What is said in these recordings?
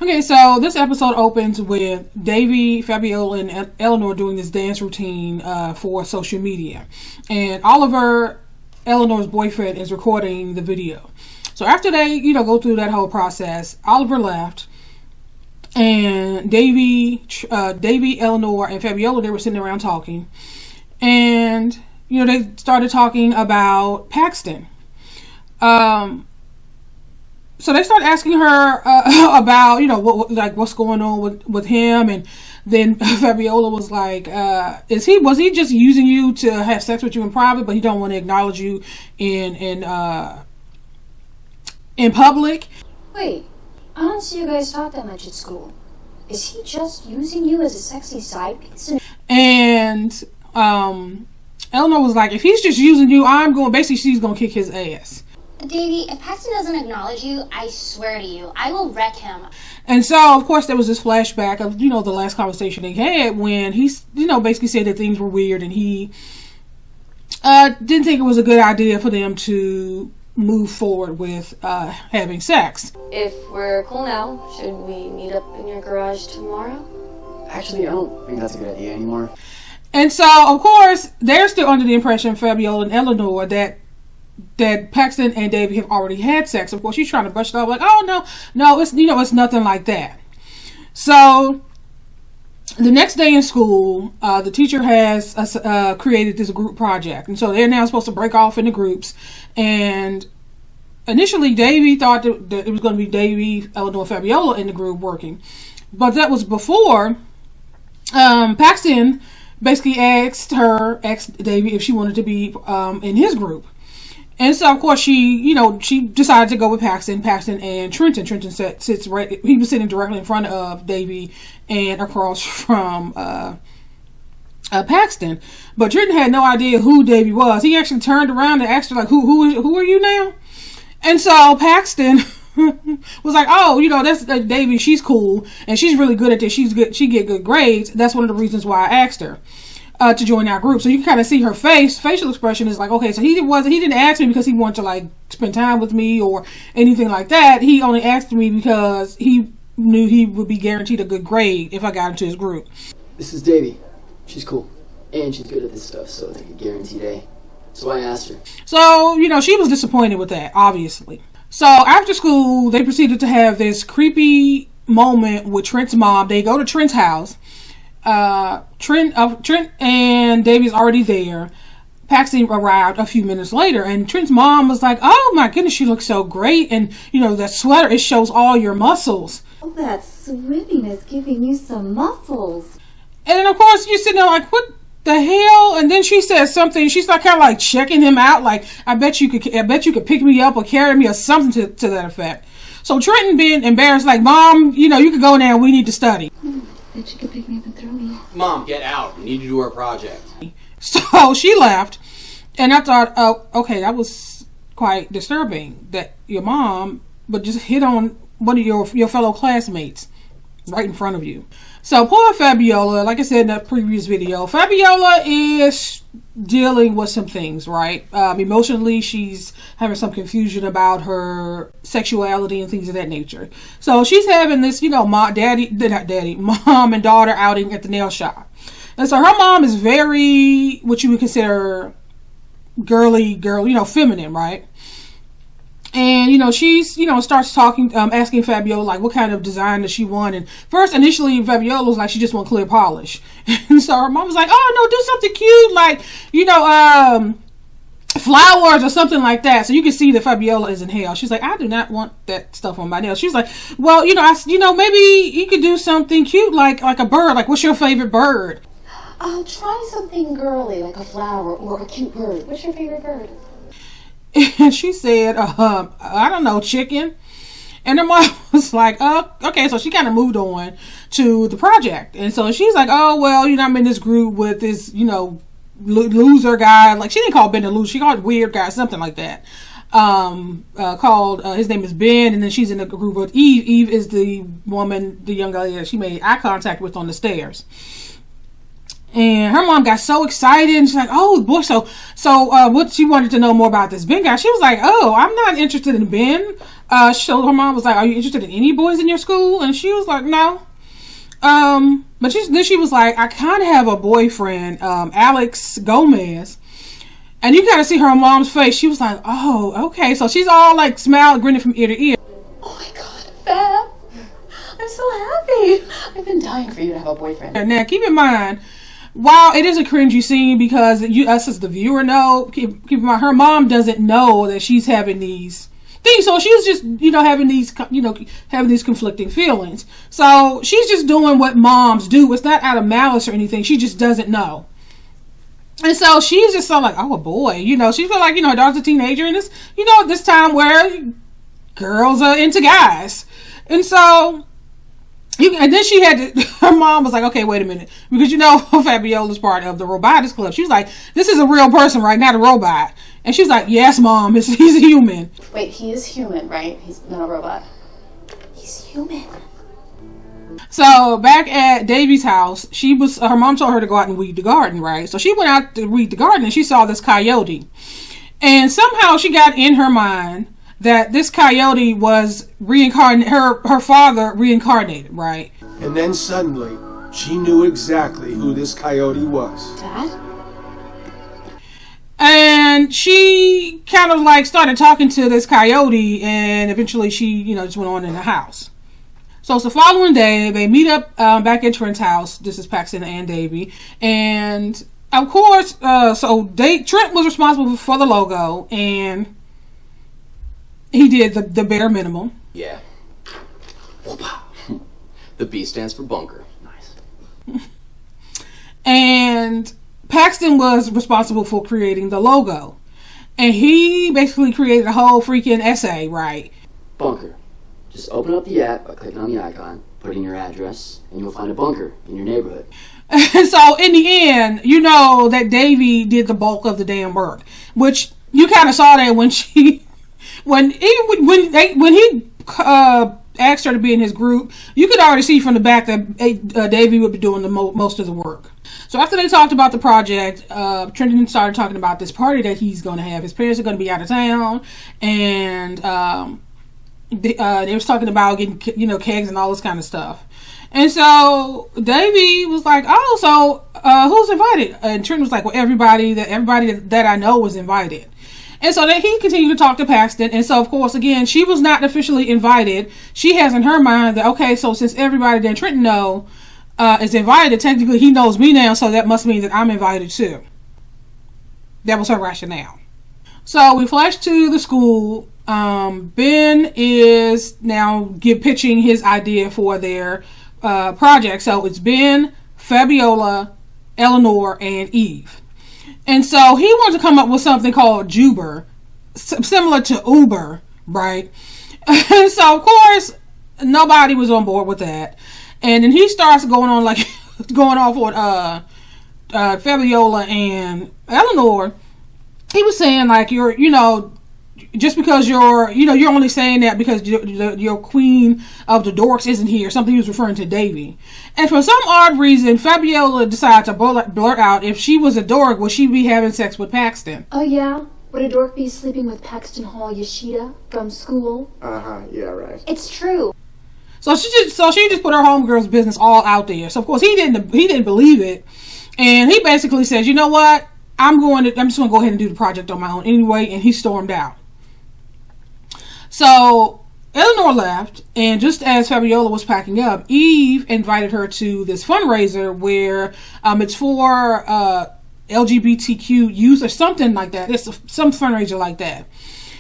Okay, so this episode opens with Devi, Fabiola, and Eleanor doing this dance routine for social media. And Oliver, Eleanor's boyfriend, is recording the video. So after they, go through that whole process, Oliver left. And Devi, Eleanor, and Fabiola, they were sitting around talking. And, they started talking about Paxton. So they started asking her about, what's going on with him. And then Fabiola was like, was he just using you to have sex with you in private, but he don't want to acknowledge you in public? Wait, I don't see you guys talk that much at school. Is he just using you as a sexy side piece? And Eleanor was like, if he's just using you, she's going to kick his ass. Davey, if Paxton doesn't acknowledge you, I swear to you, I will wreck him. And so, of course, there was this flashback of, the last conversation they had when he, basically said that things were weird and he didn't think it was a good idea for them to move forward with having sex. If we're cool now, should we meet up in your garage tomorrow? Actually, I don't think that's a good idea anymore. And so, of course, they're still under the impression, Fabiola and Eleanor, that Paxton and Davey have already had sex. Of course, she's trying to brush it off like, oh, no, it's, it's nothing like that. So, the next day in school, the teacher has created this group project. And so they're now supposed to break off into groups. And initially, Davey thought that it was going to be Davey, Eleanor, Fabiola in the group working. But that was before Paxton basically asked Davey if she wanted to be in his group. And so, of course, she decided to go with Paxton and Trenton. Trenton sits right, he was sitting directly in front of Davey and across from Paxton. But Trenton had no idea who Davey was. He actually turned around and asked her, like, who are you now? And so Paxton was like, oh, that's Davey, she's cool, and she's really good at this. She get good grades. That's one of the reasons why I asked her to join our group. So you can kind of see her facial expression is like, okay, so he didn't ask me because he wanted to like spend time with me or anything like that. He only asked me because he knew he would be guaranteed a good grade if I got into his group. This is Davey. She's cool. And she's good at this stuff, so it's like a guaranteed A. So I asked her. So, she was disappointed with that, obviously. So after school, they proceeded to have this creepy moment with Trent's mom. They go to Trent's house. Trent and Davey's already there. Paxton arrived a few minutes later, and Trent's mom was like, oh my goodness, she looks so great, and that sweater, it shows all your muscles. Oh, that swimming is giving you some muscles. And then of course you're sitting there like, what the hell? And then she says something, she's like kind of like checking him out, like, I bet you could pick me up or carry me or something to that effect. So Trenton, being embarrassed, like, Mom, you can go now, we need to study. Bet you could pick me up and throw me. Mom, get out. We need to do our project. So she left, and I thought, oh, okay, that was quite disturbing that your mom would just hit on one of your fellow classmates right in front of you. So poor Fabiola, like I said in that previous video, Fabiola is dealing with some things, right? Emotionally, she's having some confusion about her sexuality and things of that nature. So she's having this, mom and daughter outing at the nail shop. And so her mom is very, what you would consider girly, feminine, right? And, she's, starts talking, asking Fabiola, like, what kind of design does she want? And first, initially, Fabiola was like, she just want clear polish. And so her mom was like, oh, no, do something cute, like, flowers or something like that. So you can see that Fabiola is in hell. She's like, I do not want that stuff on my nails. She's like, well, maybe you could do something cute, like a bird. Like, what's your favorite bird? I'll try something girly, like a flower or a cute bird. What's your favorite bird? And she said, I don't know, chicken. And her mom was like, oh, okay. So she kind of moved on to the project. And so she's like, oh, well, I'm in this group with this, loser guy. Like, she didn't call Ben a loser. She called weird guy, something like that. His name is Ben. And then she's in a group with Eve. Eve is the young lady that she made eye contact with on the stairs. And her mom got so excited, and she's like, oh boy, so what she wanted to know more about this Ben guy. She was like, oh, I'm not interested in Ben. So her mom was like, "Are you interested in any boys in your school?" And she was like, "No." But then she was like, "I kind of have a boyfriend, Alex Gomez." And you kind of see her mom's face. She was like, "Oh, okay." So she's all like smiling, grinning from ear to ear. Oh my God, Fab. I'm so happy. I've been dying for you to have a boyfriend. Now, keep in mind, while it is a cringy scene because us as the viewer know, keep in mind, her mom doesn't know that she's having these things. So she's just, having these conflicting feelings. So she's just doing what moms do. It's not out of malice or anything. She just doesn't know. And so she's just so like, oh, a boy. She feel like, her daughter's a teenager and it's, this time where girls are into guys. And so, and then she had to, her mom was like, okay, wait a minute. Because Fabiola's part of the robotics club. She was like, this is a real person, right? Not a robot. And she's like, yes, mom, he's a human. Wait, he is human, right? He's not a robot. He's human. So back at Davy's house, her mom told her to go out and weed the garden, right? So she went out to weed the garden and she saw this coyote. And somehow she got in her mind that this coyote was reincarnated, her father reincarnated, right? And then suddenly, she knew exactly who this coyote was. Dad? And she kind of like started talking to this coyote and eventually she, just went on in the house. So it's the following day, they meet up back at Trent's house. This is Paxton and Davy. And of course, Trent was responsible for the logo and he did the bare minimum. Yeah. The B stands for bunker. Nice. And Paxton was responsible for creating the logo. And he basically created a whole freaking essay, right? Bunker. Just open up the app by clicking on the icon, put in your address, and you'll find a bunker in your neighborhood. And so in the end, that Davy did the bulk of the damn work. Which you kind of saw that when he asked her to be in his group, you could already see from the back that Davy would be doing the most of the work. So after they talked about the project, Trenton started talking about this party that he's going to have. His parents are going to be out of town, and they was talking about getting kegs and all this kind of stuff. And so Davy was like, "Oh, so who's invited?" And Trenton was like, "Well, everybody that I know was invited." And so then he continued to talk to Paxton. And so, of course, again, she was not officially invited. She has in her mind that, okay, so since everybody that Trenton know is invited, technically he knows me now, so that must mean that I'm invited too. That was her rationale. So we flash to the school. Ben is now pitching his idea for their project. So it's Ben, Fabiola, Eleanor, and Eve. And so he wanted to come up with something called Juber, similar to Uber, right? And so, of course, nobody was on board with that. And then he starts going off on Fabiola and Eleanor. He was saying, like, just because you're only saying that because your queen of the dorks isn't here. Something he was referring to Davy. And for some odd reason, Fabiola decided to blurt out, if she was a dork, would she be having sex with Paxton? Oh yeah? Would a dork be sleeping with Paxton Hall Yoshida from school? Yeah, right. It's true. So she just put her homegirl's business all out there. So of course he didn't believe it. And he basically says, you know what? I'm just gonna go ahead and do the project on my own anyway, and he stormed out. So Eleanor left, and just as Fabiola was packing up, Eve invited her to this fundraiser where it's for LGBTQ youth or something like that. It's some fundraiser like that.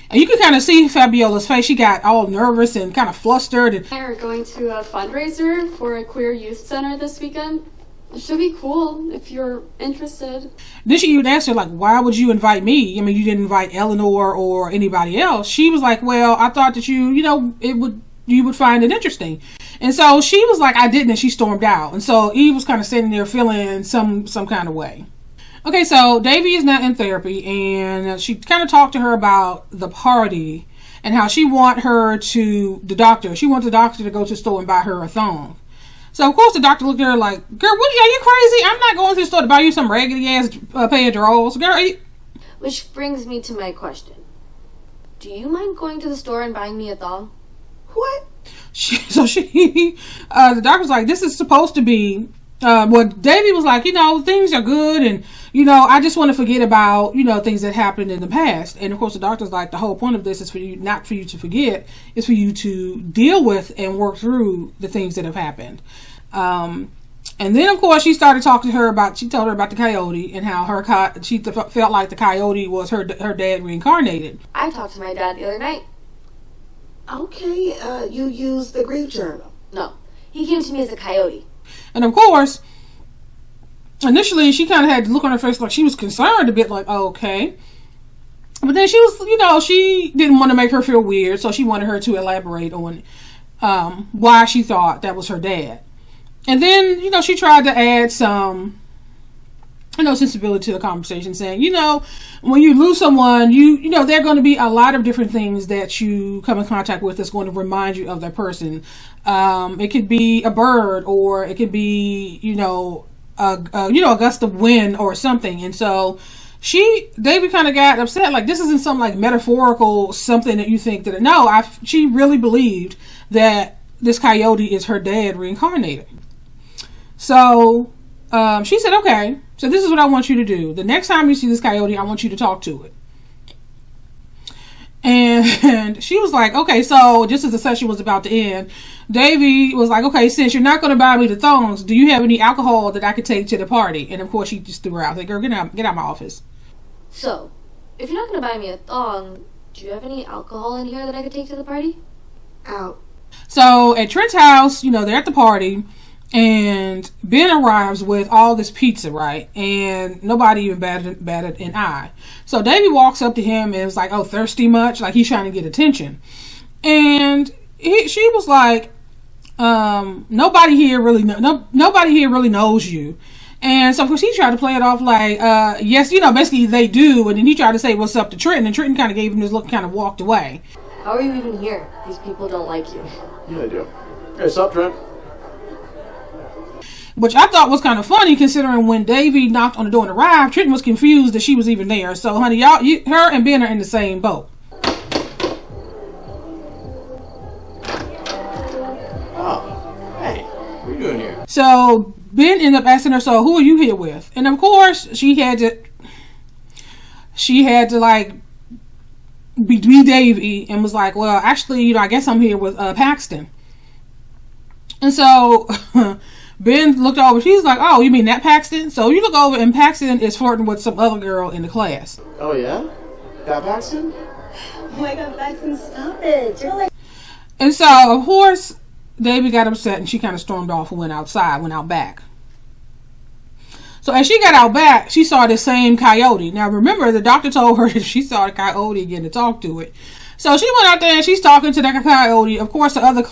And you can kind of see Fabiola's face. She got all nervous and kind of flustered. And We are going to a fundraiser for a queer youth center this weekend. It should be cool if you're interested. Then she even asked her, like, why would you invite me? I mean, you didn't invite Eleanor or anybody else. She was like, well, I thought that you would find it interesting. And so she was like, I didn't, and she stormed out. And so Eve was kind of sitting there feeling some kind of way. Okay, so Davy is now in therapy, and she kind of talked to her about the party and how she wants the doctor to go to the store and buy her a thong. So, of course, the doctor looked at her like, girl, are you crazy? I'm not going to the store to buy you some raggedy-ass pair of drawers. Girl, Which brings me to my question. do you mind going to the store and buying me a thong? What? The doctor was like, this is supposed to be, Davy was like, things are good, and, I just want to forget about, things that happened in the past. And of course the doctor's like, the whole point of this is for you, not for you to forget, it's for you to deal with and work through the things that have happened. And then of course she started talking to her she told her about the coyote and how she felt like the coyote was her dad reincarnated. I talked to my dad the other night. Okay, you used the grief journal. No, he came to me as a coyote. And of course, initially she kind of had the look on her face like she was concerned a bit, like, oh, okay. But then she was, she didn't want to make her feel weird, so she wanted her to elaborate on why she thought that was her dad. And then, she tried to add some, sensibility to the conversation, saying, when you lose someone, there are going to be a lot of different things that you come in contact with that's going to remind you of that person. It could be a bird, or it could be, a gust of wind or something. And so David kind of got upset, like, this isn't some like metaphorical something that you think that, no, she really believed that this coyote is her dad reincarnated. So she said, okay, so this is what I want you to do. The next time you see this coyote, I want you to talk to it. And she was like, okay, so just as the session was about to end, Davy was like, okay, since you're not going to buy me the thongs, do you have any alcohol that I could take to the party? And of course she just threw her out. Like, girl, get out of my office. So, if you're not going to buy me a thong, do you have any alcohol in here that I could take to the party? Out. So at Trent's house, they're at the party, and Ben arrives with all this pizza, right? And nobody even batted an eye. So Davy walks up to him and was like, oh, thirsty much? Like he's trying to get attention. And she was like, nobody here really knows you. And so of course he tried to play it off like, yes, basically they do. And then he tried to say what's up to Trenton, and Trenton kind of gave him this look and kind of walked away. How are you even here? These people don't like you. Yeah, I do. Hey, what's up, Trent? Which I thought was kind of funny, considering when Davy knocked on the door and arrived, Trenton was confused that she was even there. So, honey, her and Ben are in the same boat. Oh, hey, what are you doing here? So Ben ended up asking her, so who are you here with? And of course, she had to like be Davy, and was like, well, actually, I guess I'm here with Paxton. And so Ben looked over. She's like, oh, you mean that Paxton? So you look over, and Paxton is flirting with some other girl in the class. Oh, yeah? That Paxton? Oh my God, Paxton, stop it. You're like... And so, of course, Davy got upset, and she kind of stormed off and went out back. So as she got out back, she saw the same coyote. Now remember, the doctor told her that she saw the coyote again to talk to it. So she went out there and she's talking to that coyote. Of course, the other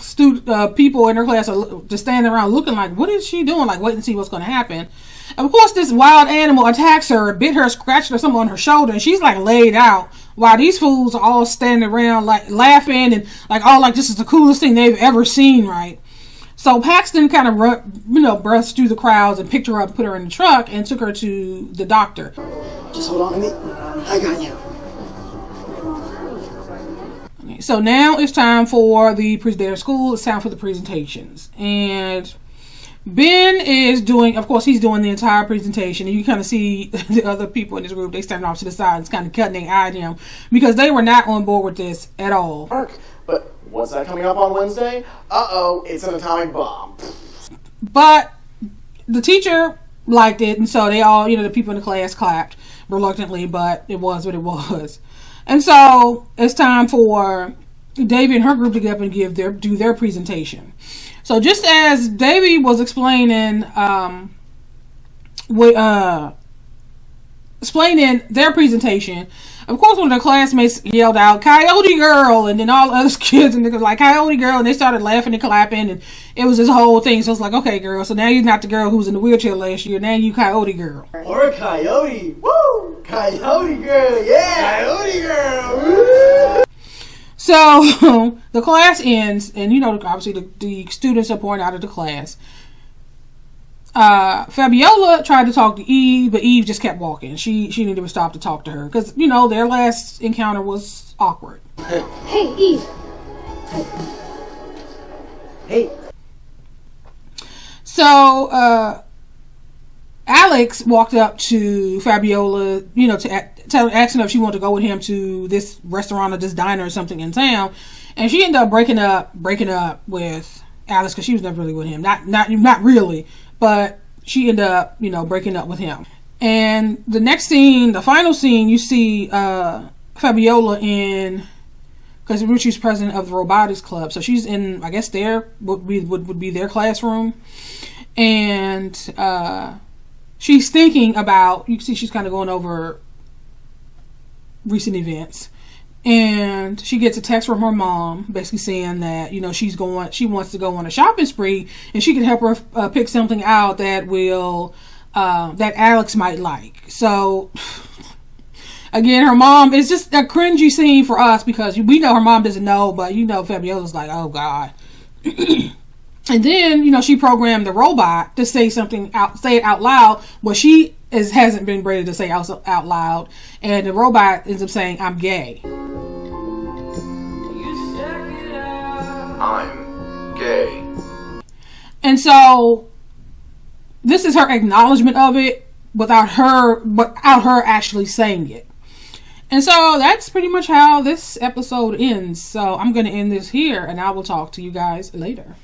people in her class are just standing around looking like, what is she doing? Like, waiting to see what's going to happen. Of course, this wild animal attacks her, bit her, scratched her something on her shoulder, and she's like laid out. While these fools are all standing around like laughing and like this is the coolest thing they've ever seen, right? So Paxton kind of brushed through the crowds and picked her up, put her in the truck, and took her to the doctor. Just hold on to me. I got you. Okay, so now it's time for their school. It's time for the presentations. And Ben is doing, of course, he's doing the entire presentation. And you kind of see the other people in this group, they stand off to the side and kind of cutting their eye at him because they were not on board with this at all. But what's that coming up on Wednesday? Uh-oh, it's an atomic bomb. But the teacher liked it, and so they all, the people in the class clapped reluctantly, but it was what it was. And so it's time for Davy and her group to get up and do their presentation. So just as Davy was explaining their presentation, of course, one of the classmates yelled out, "Coyote Girl!" And then all the other kids and they were like, "Coyote Girl!" And they started laughing and clapping, and it was this whole thing. So it's like, okay, girl, so now you're not the girl who was in the wheelchair last year. Now you Coyote Girl. Or a coyote. Woo! Coyote Girl, yeah! Coyote Girl! Woo! So the class ends, and obviously the students are pouring out of the class. Fabiola tried to talk to Eve, but Eve just kept walking. She didn't even stop to talk to her because, you know, their last encounter was awkward. Hey, Eve. Hey. So, Alex walked up to Fabiola, you know, asking her if she wanted to go with him to this restaurant or this diner or something in town. And she ended up breaking up with Alex because she was never really with him. Not really, but she ended up, you know, breaking up with him. And the next scene, the final scene, you see Fabiola in, because Ruchi's president of the robotics club, so she's in, I guess, would be their classroom, and she's thinking about, you can see she's kind of going over recent events. And she gets a text from her mom basically saying that, you know, she wants to go on a shopping spree and she can help her pick something out that will, that Alex might like. So, again, her mom, it's just a cringy scene for us because we know her mom doesn't know, but you know, Fabiola's like, oh God. And then, you know, she programmed the robot to say it out loud. Well, she hasn't been ready to say out loud. And the robot ends up saying, I'm gay. I'm gay. And so this is her acknowledgement of it without her actually saying it. And so that's pretty much how this episode ends. So I'm going to end this here and I will talk to you guys later.